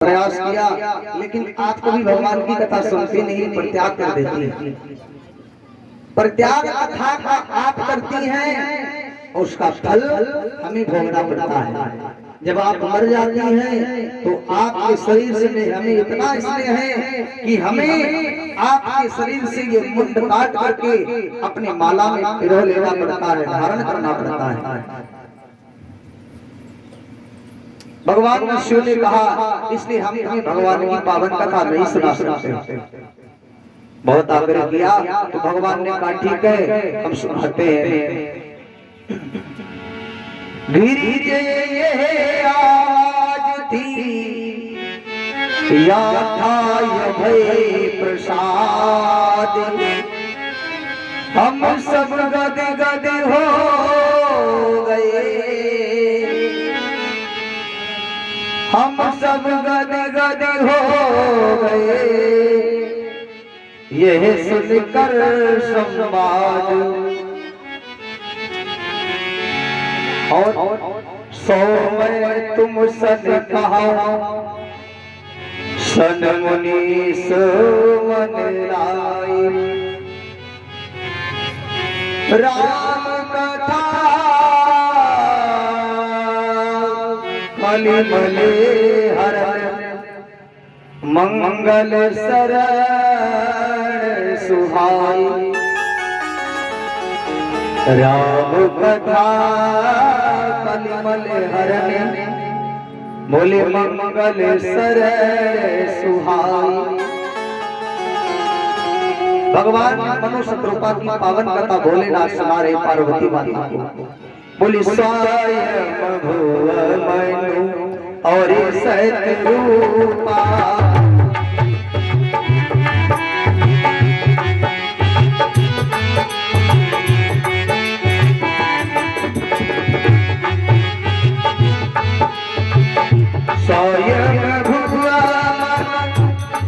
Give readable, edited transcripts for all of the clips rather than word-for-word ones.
प्रयास किया, लेकिन आप कभी भगवान की कथा सुनती नहीं, परित्याग कर देती है। परित्याग कथा का आप करती हैं, उसका फल हमें भोगना पड़ता है। जब आप मर जाती हैं तो आपके शरीर से हमें इतना स्नेह है कि हमें आपके शरीर से ये मुंड काट करके अपनी माला में पिरो लेना पड़ता है, धारण करना पड़ता है। भगवान ने शिव ने कहा, इसलिए हम तुम्हें भगवान की पावन कथा नहीं सुना सकते। बहुत आग्रह किया तो भगवान ने कहा ठीक है, हम सुनाते हैं। धीरे ये आज थी या था भय प्रसाद, हम सब गद गद हो गए, हम सब गद गद हो गए, यह सुनकर संवाद। और सो में तुम सन कहा, सन मुनीस मन राय, राम कथा मले हर मंगल शरण सुहाई, राम कथा कलिमल हरण बोले मंगल शरण सुहाई। भगवान मनुष्य कृपा की पावन कथा भोलेनाथ सुना रहे पार्वती माता को। बोली स्वयं भुव मनु और सतरूपा, स्वयं भुव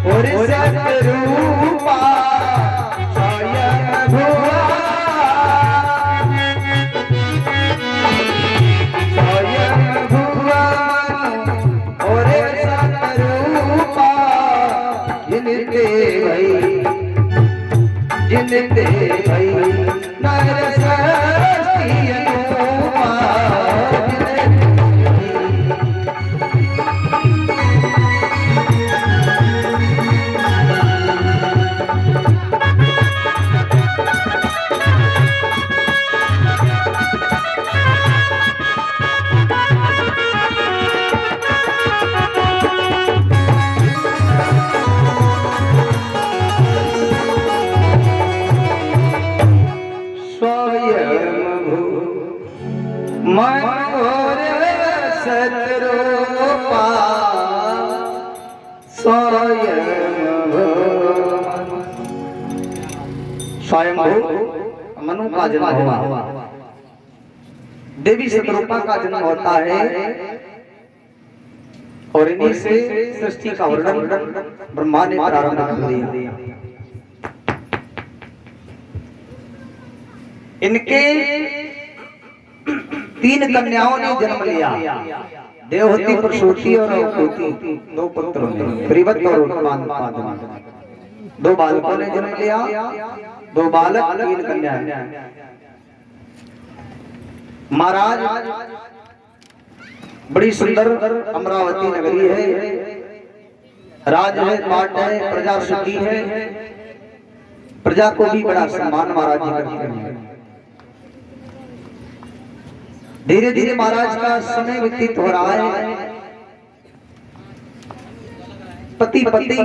और सतरूपा, स्वयं भुव जिनते भई नर सृष्टि अनुपमा, मनोर सतरूपा, स्वयं मनु का जन्म हुआ, देवी सतरूपा का जन्म होता है, और इन्हीं से सृष्टि का वर्णन ब्रह्मा ने प्रारंभ कर दिया। इनके 3 कन्याओं ने जन्म लिया, देवहूति, प्रसूति और अवधूति, 2 पुत्र ने, प्रिवत और उत्पादन। 2 बालकों ने जन्म लिया, 2 बालक, 3 कन्याएं। महाराज बड़ी सुंदर अमरावती नगरी है, राज है, पाट है, प्रजा सुखी है, प्रजा को भी बड़ा सम्मान महाराज जी करते हैं। धीरे धीरे महाराज का समय व्यतीत हो रहा है। पति पत्नी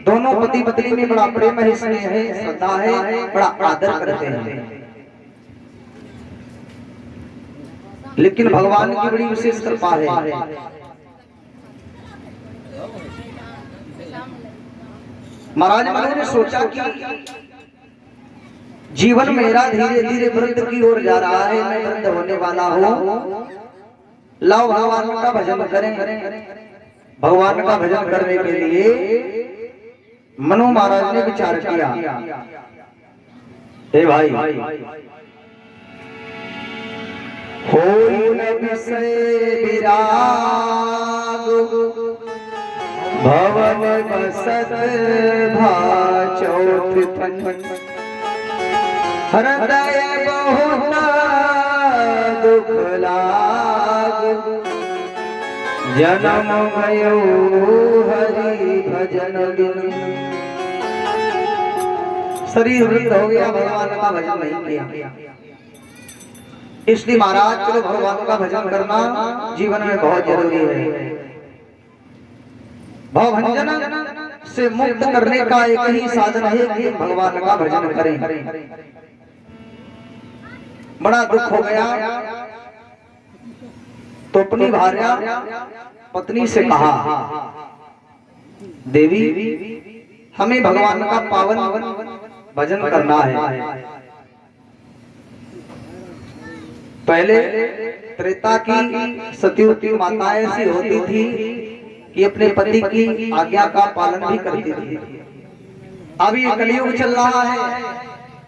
दोनों पति पत्नी में बड़ा प्रेम है, स्नेह है, श्रद्धा है, बड़ा आदर करते हैं। लेकिन भगवान की बड़ी विशेष कृपा है। महाराज मनु ने सोचा कि जीवन मेरा धीरे धीरे वृद्ध की ओर जा रहा है, मैं वृद्ध होने वाला हूँ, लाओ भगवान का भजन करें। भगवान का भजन करने के लिए मनु महाराज ने विचार किया, हे भाई होई न विषय विराग भवन बसत भा चौथ हृदय बहुत दुख लाग जन्म गयो हरि भजन बिन। शरीर वृद्ध हो गया, भगवान का भजन नहीं किया, इसलिए महाराज चलो भगवान का भजन करना जीवन में बहुत जरूरी है। भवभंजन से मुक्त करने का एक ही साधन है कि भगवान का भजन करें। बड़ा दुख हो गया तो अपनी भार्या पत्नी से कहा, देवी हमें भगवान का पावन भजन करना है। पहले त्रेता की सतीवती माताएं ऐसी होती थी कि अपने पति की आज्ञा का पालन भी करती थी। अब ये कलयुग चल रहा है,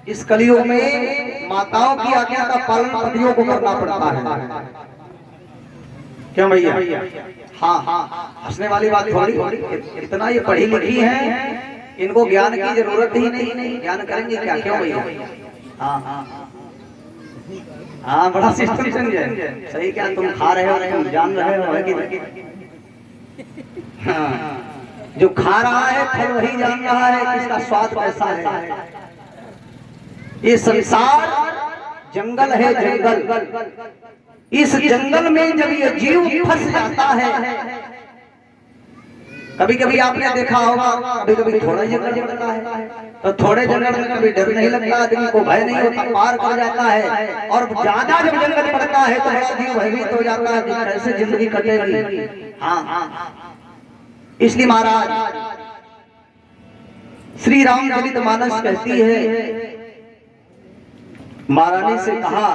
इस कलयुग में माताओं की आज्ञा का पालन पतियों को करना पड़ता है। क्यों भैया? हाँ हाँ, हंसने वाली बात थोड़ी, इतना ये पढ़ी लिखी है, इनको ज्ञान की जरूरत ही नहीं, ज्ञान करेंगे क्या? क्यों भैया? हाँ हाँ हाँ, बड़ा सिस्टम समझे, सही क्या? तुम खा रहे हो, जान रहे हो कि हाँ, जो खा रहा है फल वही जान रहा है कि इसका स्वाद कैसा है। ये संसार जंगल है, जंगल। इस जंगल में जब ये जीव फंस जाता है, कभी कभी आपने देखा होगा, कभी कभी थोड़ा जंगल लगता है तो थोड़े जंगल में कभी डर नहीं लगता, आदमी को भय नहीं होता, पार कर जाता है। और ज्यादा जब जंगल पड़ता है तो बड़ा जीव भयभीत हो जाता है कि कैसे जिंदगी कटेगी। हाँ हाँ, इसलिए महाराज श्री रामचरितमानस कहती है, महारानी से कहा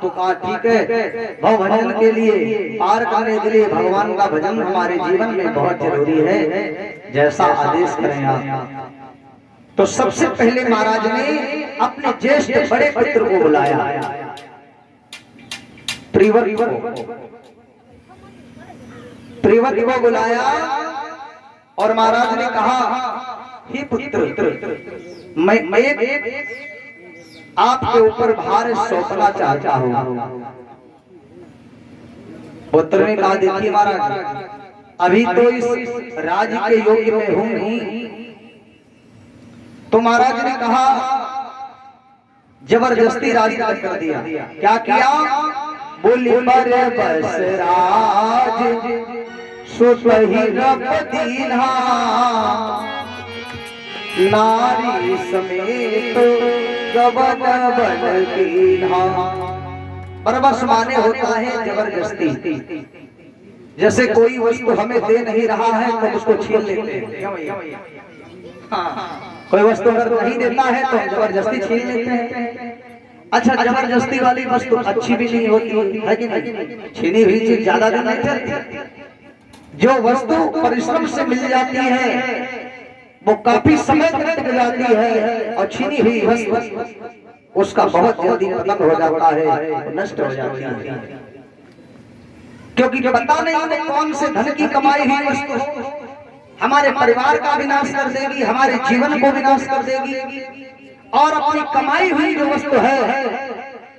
तो कहा ठीक है, भव भजन के लिए, पार करने के लिए भगवान का भजन हमारे जीवन में बहुत जरूरी है, जैसा आदेश करें आप। तो सबसे पहले महाराज ने अपने ज्येष्ठ बड़े पुत्र को बुलाया, त्रिवत को बुलाया और महाराज ने कहा, हे पुत्र, मैं आपके ऊपर भार सौंपना चाहता हूं। पुत्र ने कहा, देखिए महाराज, अभी तो इस राज्य के योग्य में हूं नहीं। तो महाराज ने कहा, जबरदस्ती राज कर दिया। क्या किया? बोली पर बस राज सुतहि रब दीन्हा, नारी समेत गवन बन कीन्हा। परवश माने होता है जबरदस्ती। जैसे कोई वस्तु हमें दे नहीं रहा है तो उसको छीन लेते हैं। हाँ, कोई वस्तु अगर नहीं देता है तो जबरदस्ती छीन लेते हैं। अच्छा, जबरदस्ती वाली वस्तु अच्छी भी नहीं होती है कि नहीं? छीनी हुई चीज ज्यादा दिन नहीं चलती। जो वस्तु परिश्रम से मिल जाती है वो काफी समय तक टिक जाती है, और छीनी हुई वस्तु उसका बहुत जल्दी पतन हो जाता है, नष्ट हो जाती है। क्योंकि पता नहीं कौन से धन की कमाई हुई वस्तु हमारे परिवार का विनाश कर देगी, हमारे जीवन को विनाश कर देगी। और अपनी कमाई हुई जो वस्तु है,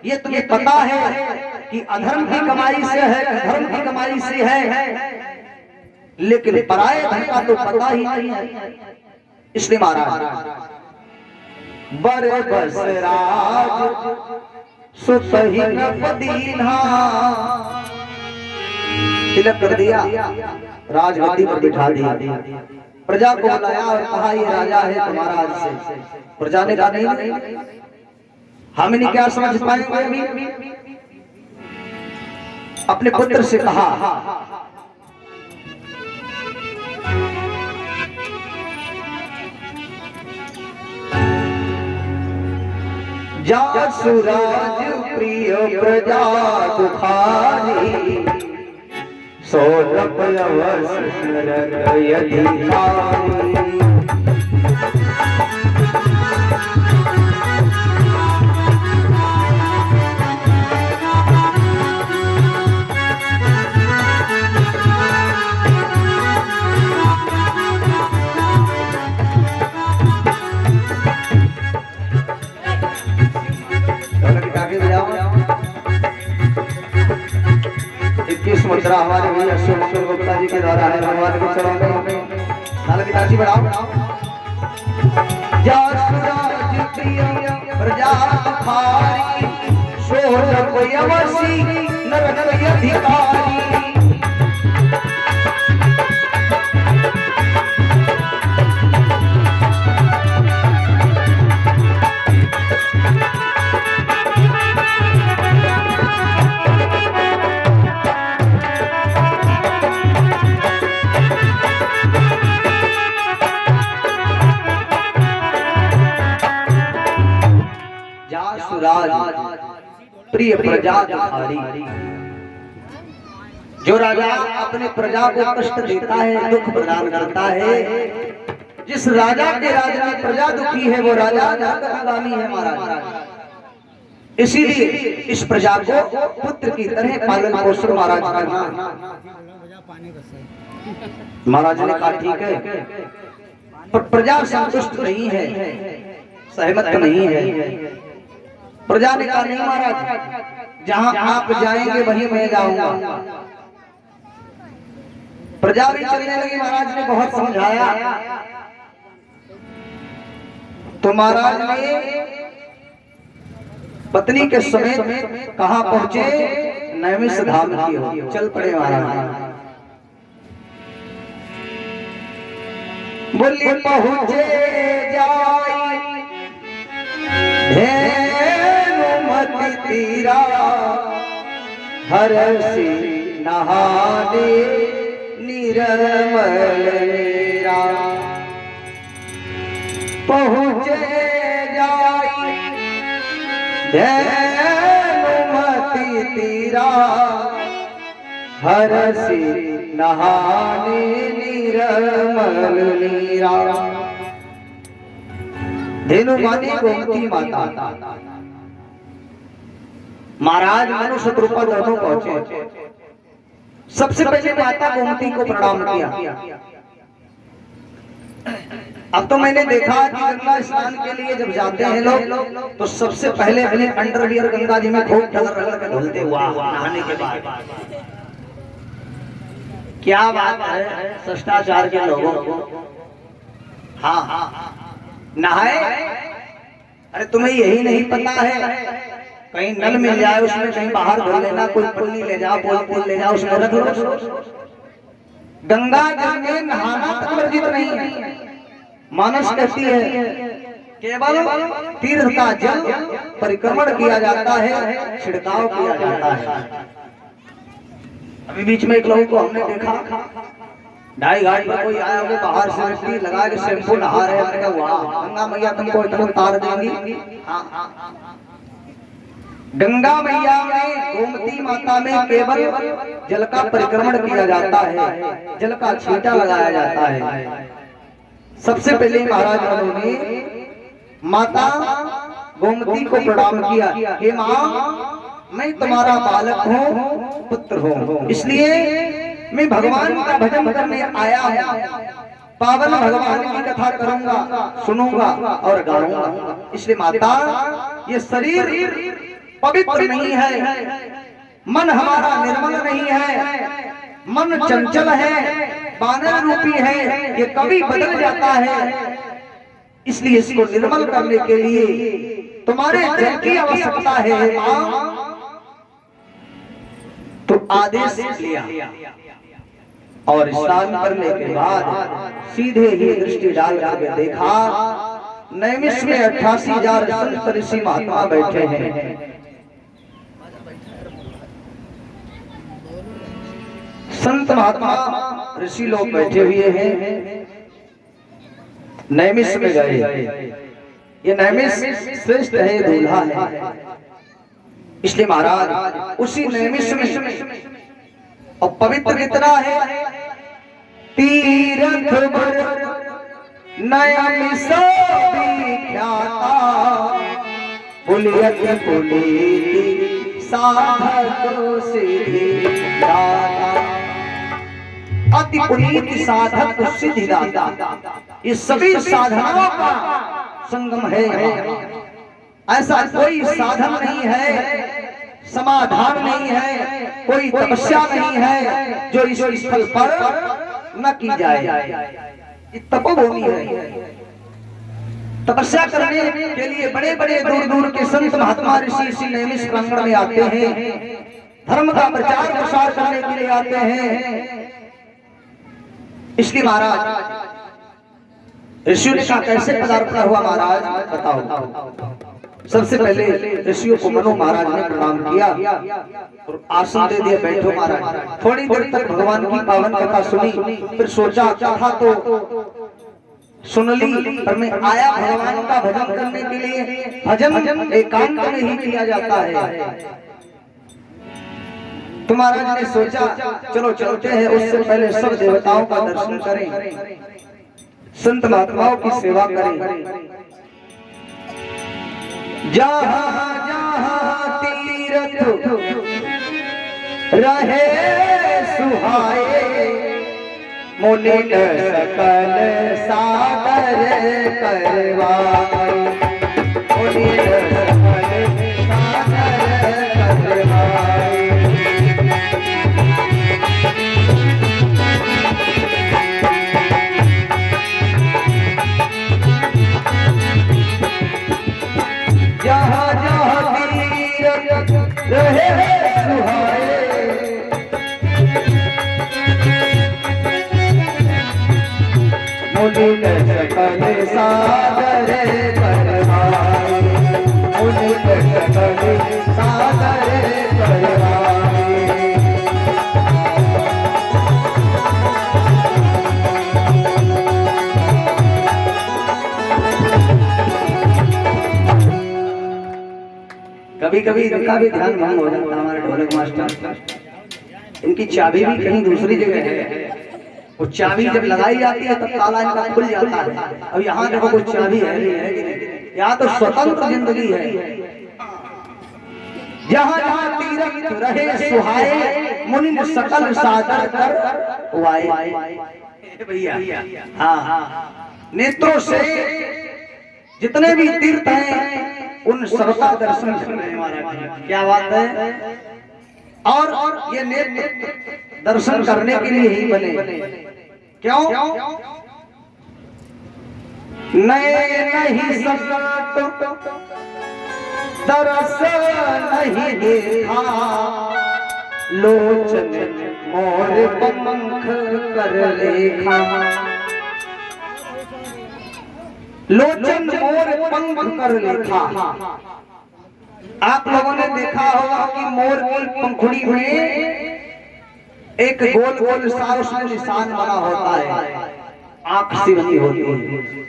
ये तुम्हें पता है कि अधर्म की कमाई से है, धर्म की कमाई से है, लेकिन पराये धन का तो पता ही नहीं है। इसलिए महाराज बर बस राज सुतहि रब दीन्हा, तिलक कर दिया, राजगद्दी पर बिठा दिया, प्रजा को बुलाया और कहा, ये राजा है तुम्हारा आज से। प्रजा ने कहा, नहीं, हम इन्हें क्या समझ पाएंगे अभी। अपने पुत्र से कहा, जा सुराज प्रिय प्रजा दुखारी, सोलभ अवसर अधिकारी। माननीय अशोक मंगल गुप्ता जी के द्वारा है भगवान के चरणों में ताल की ताली बढ़ाओ। जा सूरज प्रिय प्रजा तुम्हारी सोच कोई अवसी नर नर अधिकारी। प्रिय प्रजा तुम्हारी, जो राजा अपने प्रजा को कष्ट देता है, दुख प्रदान करता है, जिस राजा के राज में प्रजा दुखी है वो राजा नरकागामी है महाराज। इसीलिए इस प्रजा को पुत्र की तरह पालन पोषण महाराज करना। महाराज ने कहा ठीक है, पर प्रजा संतुष्ट नहीं है, सहमत नहीं है। प्रजा ने कहा नहीं महाराज, जहां आप जाएंगे वहीं मैं जाऊंगा। प्रजा भी चलने लगी, महाराज ने बहुत समझाया तो महाराज ने पत्नी के समेत कहां पहुंचे, नैमिष धाम की ओर चल पड़े महाराज। बोले पहुंचे जाई तीरा हरसी नहाने निर्मल नीरा। पहुँचे जाई धेनुमति तीरा हरसी नहाने निर्मल नीरा। धेनु मानी गोमती माता। महाराज मनुष्य रूपा दोनों पहुंचे। सबसे पहले माता गोमती को प्रणाम किया। अब तो मैंने देखा कि गंगा स्नान के लिए जब जाते हैं लोग तो सबसे पहले अपने अंडरवियर गंगा जी में खूब रगड़ धुलते हुआ नहाने के बाद। क्या बात है शिष्टाचार के लोगों को। हाँ नहाए, अरे तुम्हें यही नहीं पता है कहीं नल मिल जाए उसमें कहीं बाहर धो लेना, कोई पुल्ली ले जाओ, पोल ले जाओ, उसमें रख लो। गंगा जल में नहाना तक वर्जित नहीं है। मानस कहती है केवल तीर्थ का जल परिक्रमण किया जाता है, छिड़काव किया जाता है। अभी बीच में एक लोगों को हमने देखा, ढाई घाट पर कोई आया, वो बाहर से मिट्टी लगा के शैम्पू नहा रहे हैं। वाह गंगा मैया तुमको इतना तार देंगी। गंगा मैया में गोमती माता में केवल जल का परिक्रमण किया जाता है, जल का छींटा लगाया जाता है। सबसे पहले महाराज ने माता गोमती को प्रणाम किया, हे माँ मैं तुम्हारा बालक हूँ, पुत्र हूँ, इसलिए मैं भगवान का भजन करने आया हूँ। पावन भगवान की कथा करूंगा, सुनूंगा और गाऊंगा। इसलिए माता ये शरीर पवित्र नहीं है, मन हमारा निर्मल नहीं है, मन चंचल है, बानर रूपी है, ये कभी बदल जाता है। इसलिए इसको निर्मल करने के लिए तुम्हारे जल की आवश्यकता है मां। तो आदेश लिया और स्नान करने के बाद सीधे ही दृष्टि डाल करके देखा, नैमिष में 88,000 संत ऋषि महात्मा बैठे हैं। संत महात्मा ऋषि लोग बैठे हुए हैं। नैमिष में गए, ये नैमिष श्रेष्ठ है, दूल्हा है, इसलिए महाराज उसी नैमिष में और पवित्र कितना है, तीर्थ भर नैमिष विख्याता, पुलियत पुलीति साधक सिद्धि दाता। अति पुनीत साधक सिद्धि दाता, ये सभी साधनाओं का संगम है। ऐसा कोई साधन नहीं है समाधान नहीं है, कोई तपस्या नहीं है जो इस स्थल पर न की जाए। ये तपोभूमि है। तपस्या करने के लिए बड़े बड़े दूर दूर के संत महात्मा ऋषि इसी नैमिष प्रांगण में आते हैं, धर्म का प्रचार प्रसार करने के लिए आते हैं। इसलिए महाराज ऋषियों ने कहा कैसे पदार्पण हुआ महाराज बताओ। सबसे पहले ऋषियों को मनु महाराज ने प्रणाम किया और आसन दे दिया, बैठो महाराज। थोड़ी देर तक भगवान की पावन कथा सुनी, फिर सोचा कथा तो सुन ली पर मैं आया भगवान का भजन करने के लिए। भजन एकांत में ही किया जाता है। तो महाराज ने सोचा चलो चलते हैं, उससे पहले सब देवताओं का दर्शन करें, संत महात्माओं की सेवा करें। जहाँ जहाँ तीरथ रहे सुहाए, मुनि सकल सागर करवाए, मुनि सकल सागर करवाए। जहाँ जहाँ तीरथ रहे सुहाए, मुनि सकल सागर करवाए, मुनि सकल सागर करवाए। कभी कभी इनका भी ध्यान भंग हो जाता है। हमारे ढोलक मास्टर, इनकी चाबी भी कहीं दूसरी जगह है। वो चाबी जब लगाई जाती है तब ताला इनका खुल जाता है। अब यहाँ देखो कोई चाबी है नहीं, यहाँ तो स्वतंत्र जिंदगी है। जहाँ जहाँ तीरथ रहे सुहाए, मुनि सकल सागर करवाए। भैया हाँ, नेत्रों से जितने भी तीर्थ हैं उन सबका दर्शन करने वाला। क्या बात है। और ये नेत्र दर्शन करने के लिए ही बने। क्यों? नहीं सकत तरस नहीं देखा, लोचन मोर पंख कर लेखा। लोचन मोर पंख कर लेखा। आप लोगों ने देखा होगा कि मोर की पंखुड़ी में एक गोल गोल सा उसमें निशान बना होता है, आंख सी बनी होती है।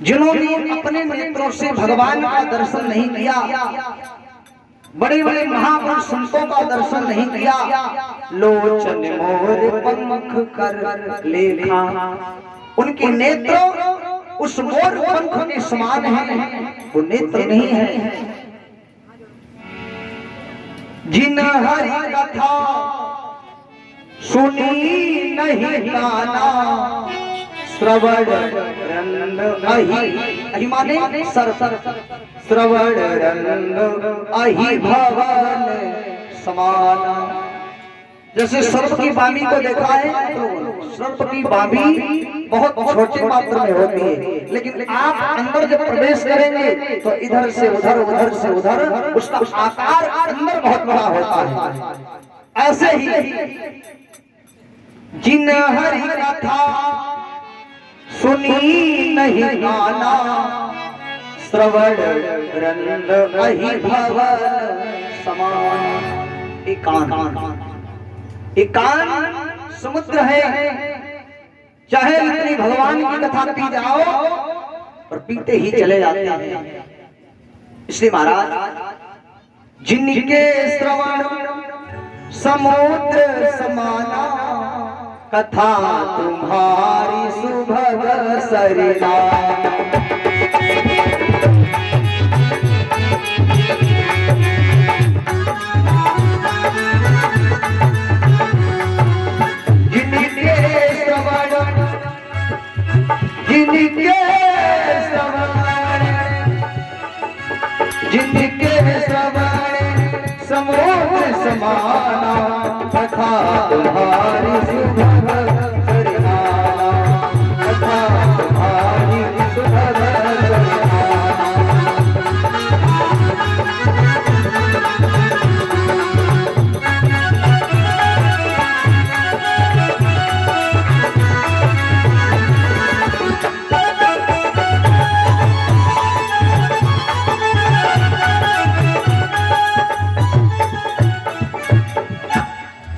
जिन्होंने अपने नेत्रों से भगवान का दर्शन नहीं किया, बड़े बड़े महापुरुष संतों का दर्शन नहीं किया, लोचन मोर पंख कर लेखा। उनके नेत्र उस मोर पंख के समान हैं, वो नेत्र नहीं है। जिन हरि कथा सुनी नहीं गाना, श्रवण रंग अहि माने सर श्रवण रंग अहि भवन समाना। जैसे सर्प की बामी को देखा है, तो सर्प की बामी बहुत छोटे मात्र में होती है, लेकिन आप अंदर जब प्रवेश करेंगे तो इधर से उधर उधर से उधर उसका आकार अंदर बहुत बड़ा होता है। ऐसे ही जिन हरि कथा सुनी नहीं गाना, श्रवण रंग अहि भवन समान। एकांत समुद्र है। चाहे इतनी भगवान की कथा पी जाओ और पीते ही चले जाते हैं। इसलिए महाराज जिनके श्रवण समुद्र समाना, कथा तुम्हारी सुभग सरिता। जिनके समाना कथा तुम्हारी सुभग सरिहाना कथा तुम्हारी सुभग सरिहाना।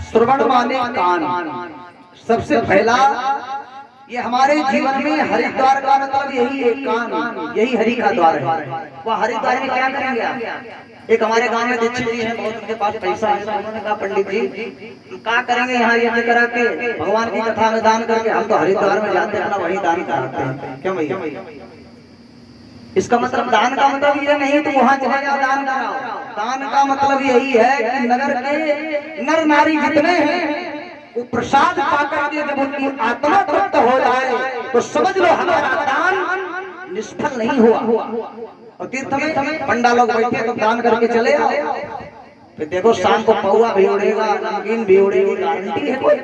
श्रवण माने कान। सबसे पहला ये हमारे जीवन में हरिद्वार का मतलब यही है, कान, यही हरि का द्वार है। वह हरिद्वार में क्या करेंगे आप? एक हमारे गांव में दीक्षित जी हैं, बहुत उनके पास पैसा है, तो उन्होंने कहा पंडित जी क्या करेंगे यहाँ ये करा के भगवान की कथा में दान करके, हम तो हरिद्वार में जाते हैं अपना वही दान कराते हैं। क्यों भैया? इसका मतलब दान का मतलब ये नहीं तुम वहां चले जाओ दान कराओ। दान का मतलब यही है कि नगर के नर नारी जितने हैं वो प्रसाद पाकर के जब उनकी आत्मा तृप्त हो जाए तो समझ लो हमारा दान निष्फल नहीं हुआ। और तीर्थ में पंडा लोग बैठे तो दान करके चले आओ, फिर देखो शाम को पौवा भी उड़ेगा, नमकीन भी उड़ेगी, गारंटी है कोई?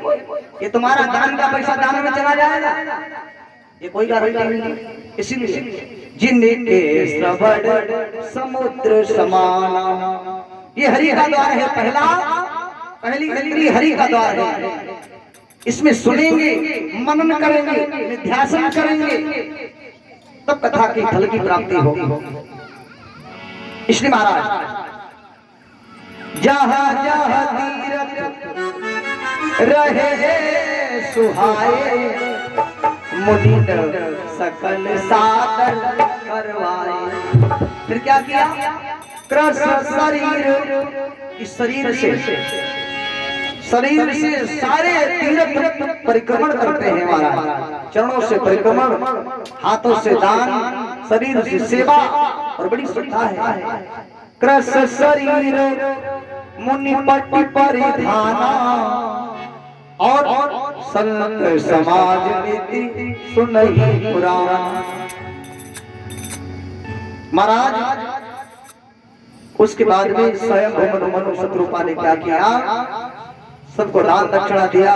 ये तुम्हारा दान का पैसा दान में चला जाएगा, ये कोई गारंटी नहीं। इसीलिए जिनके श्रवण समुद्र समाना, ये हरि का द्वार है। पहली गली हरि का द्वार है। इसमें सुनेंगे, मनन करेंगे, निध्यासन करेंगे, तब कथा की फल की प्राप्ति होगी। इसलिए महाराज जहाँ जहाँ तीरथ रहे सुहाए मुनि सकल साधन करवाए। फिर क्या किया? कृष्ण शरीर, इस शरीर से सारे तीर्थ परिक्रमण करते हैं महाराज। चरणों से परिक्रमण, हाथों से दान, शरीर से सेवा, और बड़ी श्रद्धा है। कृष्ण शरीर मुनि पट्टी परिधाना और संत समाज नीति सुनहि पुराण। महाराज उसके बाद में स्वयं मनु शत्रुपा ने क्या किया? सबको दान दक्षिणा दिया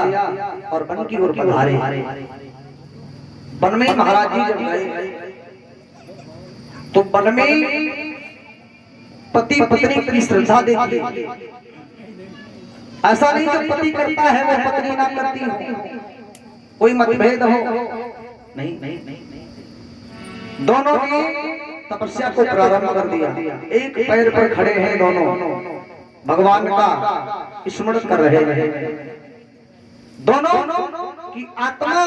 और वन की ओर पधारे। वन में महाराज जी जब गए तो वन में पति पत्नी की श्रद्धा देखी। ऐसा नहीं जो पति करता है वो पत्नी ना करती हो, कोई मतभेद हो, नहीं। दोनों ने तपस्या को प्रारंभ कर दिया। एक पैर पर खड़े हैं दोनों, भगवान का स्मरण कर रहे हैं। दोनों की आत्मा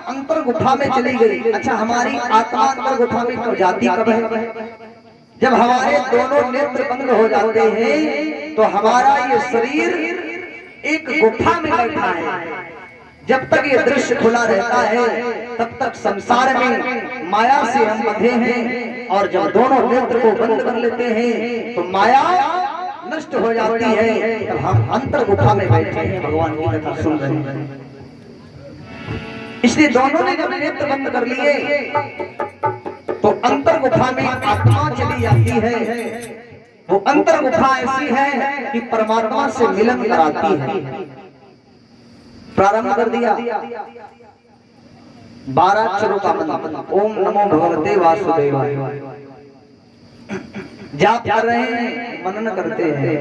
अंतर गुफा में चली गई। अच्छा, हमारी आत्मा अंतर गुफा में कब जाती कब है? जब हमारे दोनों नेत्र बंद हो जाते हैं तो हमारा ये शरीर एक गुफा में बैठा है। जब तक ये दृश्य खुला रहता है तब तक संसार में माया से हम बंधे हैं, और जब दोनों नेत्र को बंद कर लेते हैं तो माया नष्ट हो जाती है। तब हम अंतर गुफा में बैठे हैं, भगवान की कथा सुन रहे हैं। इसलिए दोनों ने जब नेत्र बंद कर लिए तो अंतर गुफा में आत्मा चली जाती है। वो अंतर गुफा ऐसी है कि परमात्मा से मिलन कराती है। प्रारंभ कर दिया 12 अक्षरों का मंत्र, ओम नमो भगवते वासुदेवाय। जाप कर रहे हैं, मनन करते हैं।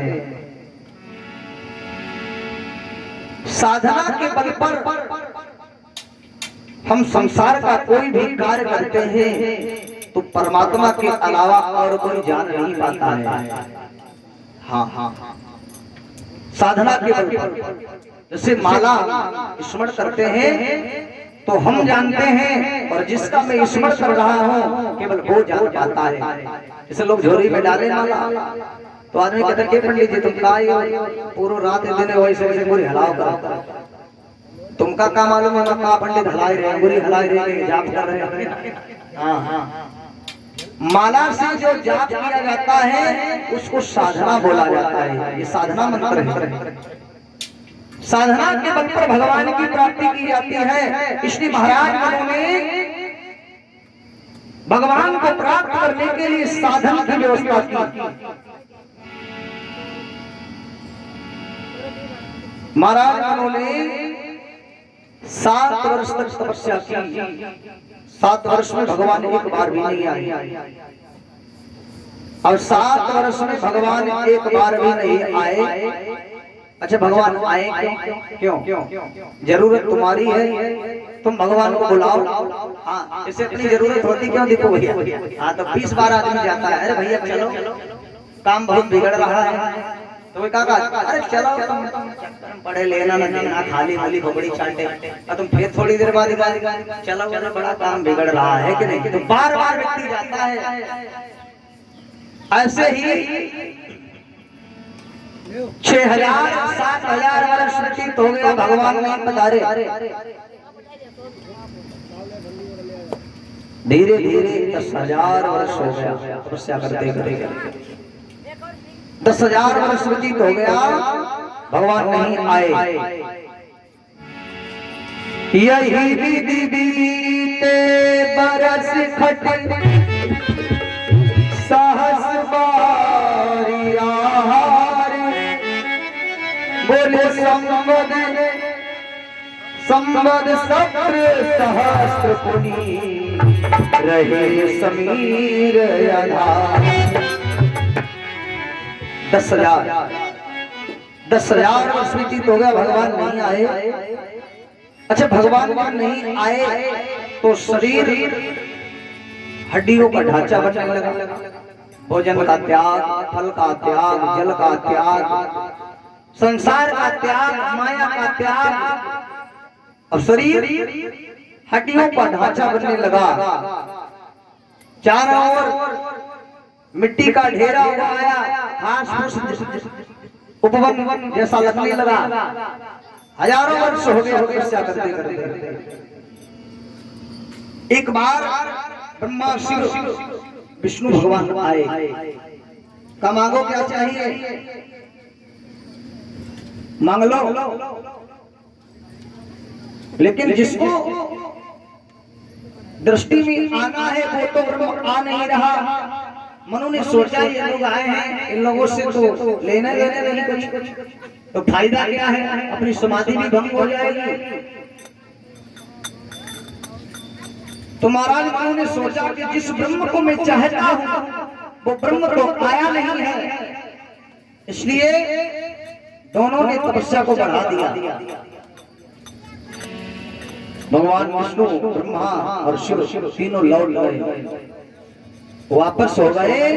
साधना के बल पर हम संसार का कोई भी कार्य करते हैं तो परमात्मा के अलावा और कोई जान नहीं पाता है। हाँ, साधना के बल पर जैसे माला स्मरण करते हैं तो हम जानते हैं, और जिसका मैं स्मरण कर रहा हूँ केवल वो जान पाता है। जैसे लोग झोरी में डाले माला तो आदमी कहते हैं पंडित जी तुम का पूरा रात दिन वैसे वैसे पूरी हलाओ करो, तुमका क्या मालूम है? का पंडित हलाई रहे, बुरी हलाई रहे, जाप कर रहे हैं। हाँ, माला से जो जाप किया जाता है उसको साधना बोला जाता है। ये साधना मंत्र है। साधना के बल पर भगवान की प्राप्ति की जाती है। इसलिए महाराज ने भगवान को प्राप्त करने के लिए साधन की व्यवस्था की। महाराज मनु ने 7 वर्ष तक तपस्या की। 7 वर्ष में भगवान एक बार भी नहीं आए, और 7 वर्ष में भगवान एक बार भी नहीं आए। अच्छा, भगवान आए क्यों? जरूरत तुम्हारी है, तुम भगवान को बुलाओ। हाँ, इसे अपनी जरूरत होती क्यों? देखो भैया, हाँ तो 20 बार आदमी जाता है, अरे भैया चलो, काम बहुत बिगड़ रहा है। तो वो कहा, अरे चलो तुम पढ़े लेना न देना, खाली खाली खोपड़ी चाटे, और तुम फिर थोड़ी देर बाद चलो बड़ा काम बिगड़ रहा है कि नहीं? तो बार बार व्यक्ति जाता है। ऐसे ही 6000 7000 वर्ष व्यतीत हो गया, भगवान नहीं पधारे। धीरे धीरे 10,000 वर्ष हो गया तपस्या करते करते। 10,000 वर्ष व्यतीत हो गया, भगवान नहीं आए। यही विधि बीते बरस खट सहस बारी आहार, बोले संवद सत्र सहस्त्र पुनी, रहे समीर आधार। 10,000 वर्ष व्यतीत हो गया, भगवान नहीं आए। अच्छा, भगवान नहीं आए तो शरीर हड्डियों का ढांचा बनने लगा। भोजन का त्याग, फल का त्याग, जल का त्याग, संसार का त्याग, माया का त्याग, अब शरीर हड्डियों का ढांचा बनने लगा। चारों ओर मिट्टी का ढेरा उगाया, घास फूस उपवन जैसा लगने लगा। हजारों वर्ष हो गए तपस्या करते करते। एक बार ब्रह्मा शिव विष्णु भगवान आए। का मांगो, क्या चाहिए मांग लो। लेकिन जिसको दृष्टि में आना है वो तो ब्रह्म आ नहीं रहा। मनु ने सोचा ये लोग आए हैं, इन लोगों से तो लेना देना नहीं कुछ, तो फायदा क्या है? अपनी समाधि भी भंग हो जाएगी। तो महाराज मनु ने सोचा कि जिस ब्रह्म को मैं चाहता हूं वो ब्रह्म तो आया नहीं है, इसलिए दोनों ने तपस्या को बढ़ा दिया। भगवान विष्णु, ब्रह्मा और शिव तीनों लौट गए, वापस हो गए।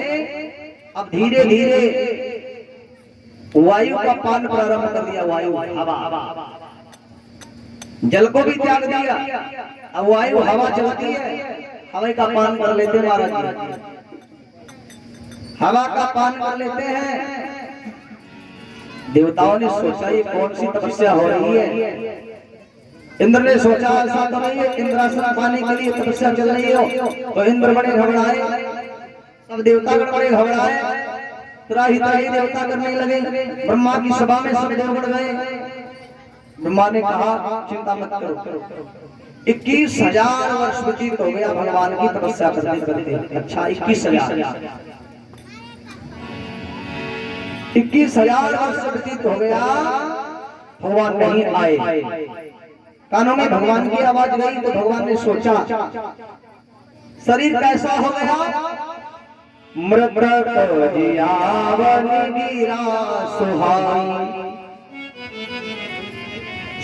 अब धीरे धीरे वायु का पान प्रारंभ कर दिया। वायु, हवा, जल को भी त्याग दिया। अब वायु हवा चलती है, हवा का पान कर लेते महाराज जी, हवा का पान कर लेते हैं। देवताओं ने सोचा ये कौन सी तपस्या हो रही है? इंद्र ने सोचा ऐसा तो नहीं है इंद्रासन पाने के लिए तपस्या चल रही हो। तो इंद्र बड़े घबराए, सब देवता बड़े घबराए, त्राही त्राही देवता करने लगे। ब्रह्मा की सभा में सब देवगण गए। ब्रह्मा ने कहा चिंता मत करो, 21,000 वर्ष व्यतीत हो गया भगवान की तपस्या करते करते। अच्छा, 21,000 वर्ष व्यतीत हो गया, भगवान नहीं आए। कानों में भगवान की आवाज गई तो भगवान ने सोचा शरीर कैसा हो गया? मृत जियावन गिरा सुहाई।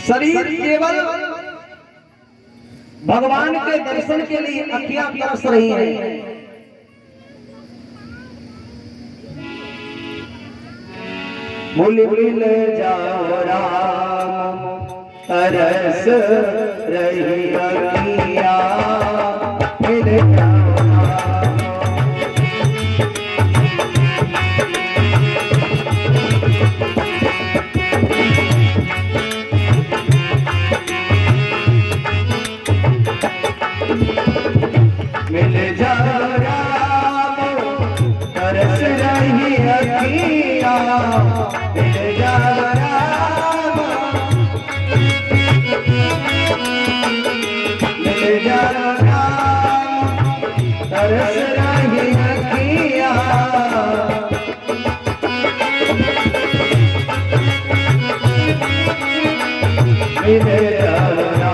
शरीर केवल भगवान के दर्शन के लिए अखियां तरस रही हैं। भूल भूल जाओ राम तरस रही अखियां, मिल जाओ मिले जवरा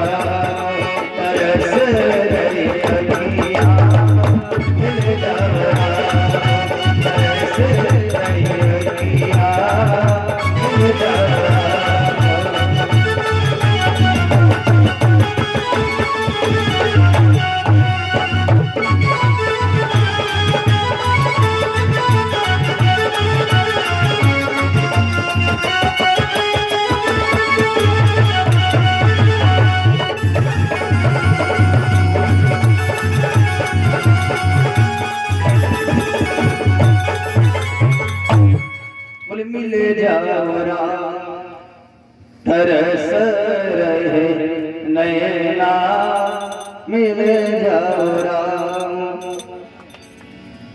तरस रही अखियाँ मिले जवरा तरस रही अखियाँ मिले जवरा मिले जवरा तरस रहे नैना मिले जवरा।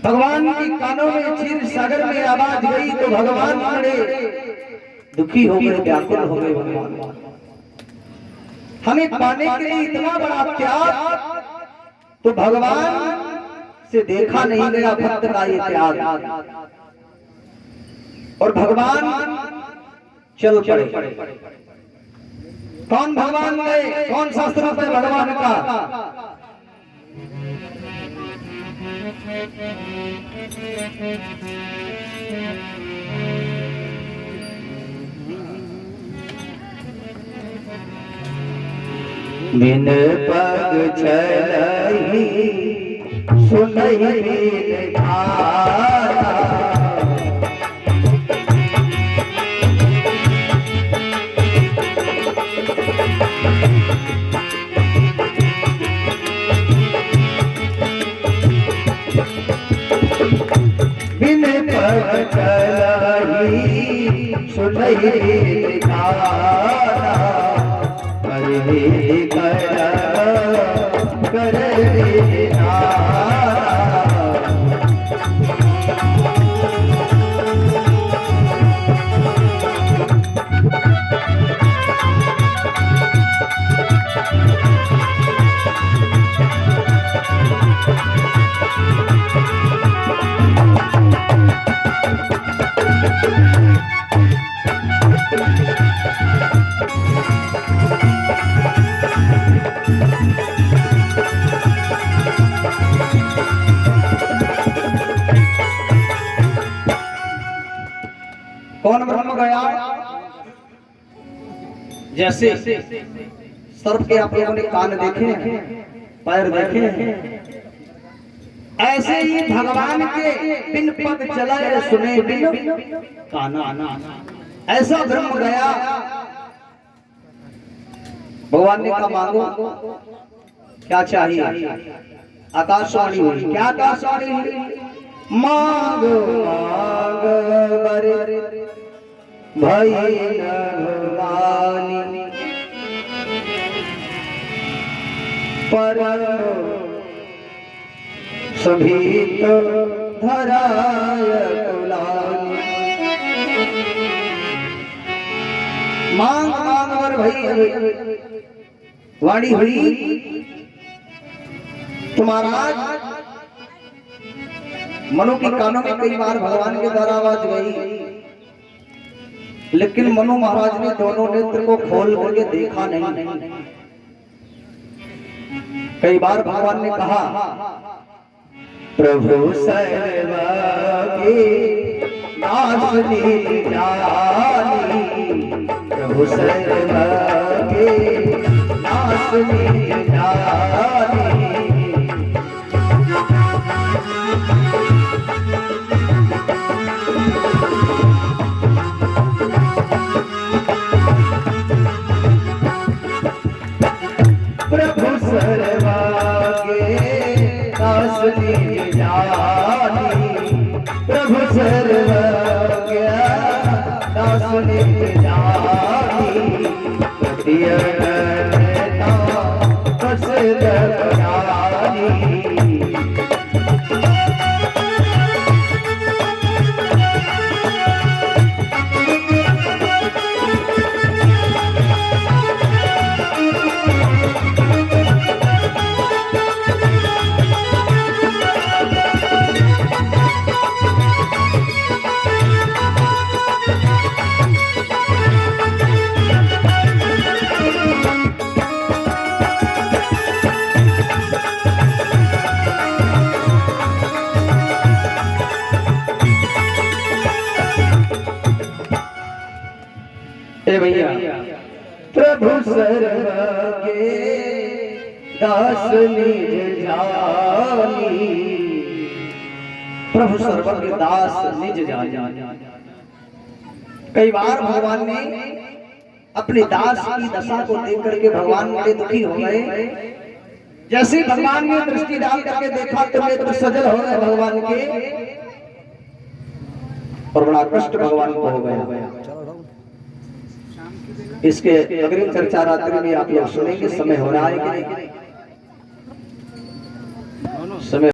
भगवान की कानों में क्षीर सागर में आवाज गई तो भगवान बड़े दुखी हो गए, व्याकुल हो गए। भगवान हमें पाने के लिए इतना बड़ा त्याग तो भगवान से देखा नहीं गया भक्त का ये त्याग। और भगवान चल पड़े। कौन भगवान गए? कौन शास्त्रों पे भगवान का? बिन पग चलही सुनहि बिन धारा बिन पग चलही सुनहि धारा करहि करहि कौन ब्रह्म गया? जैसे सर्प के आप लोगों ने कान देखे हैं, पैर देखे हैं, ऐसे ही भगवान के बिन पग चलाए सुने बिन काना। ऐसा ब्रह्म गया। भगवान ने कहा मांगो क्या चाहिए? आकाशवाणी हुई। क्या आकाशवाणी हुई? मांग मांग बर भई भवानी पर सभी तो धराय कुलानी। मांग मांग बर भई वाणी हुई। तो महाराज मनु के कानों में कई बार भगवान के द्वारा आवाज गई, लेकिन मनु महाराज ने दोनों नेत्र को खोल करके देखा नहीं। कई बार भगवान ने कहा प्रभु सर्वा के नाश लीन जानी प्रभु सर्वा के नाश लीन जानी। प्रभु सर्वा के नाश लीन जानी प्रभु सर्वा के नाश लीन जानी। प्रतियनता बस जानी ए भैया प्रभु सर्व के दास निज जानी, प्रभु सर्व के दास निज जानी। कई बार भगवान ने अपने दास की दशा को देख करके भगवान बड़े दुखी हो गए। जैसे भगवान ने दृष्टि डाल करके देखा तो नेत्र सजल हो गए भगवान के, और बड़ा कष्ट भगवान को हो गया। इसके अग्रिम चर्चा रात्रि में आप लोग सुनेंगे। समय हो रहा है कि नहीं? समय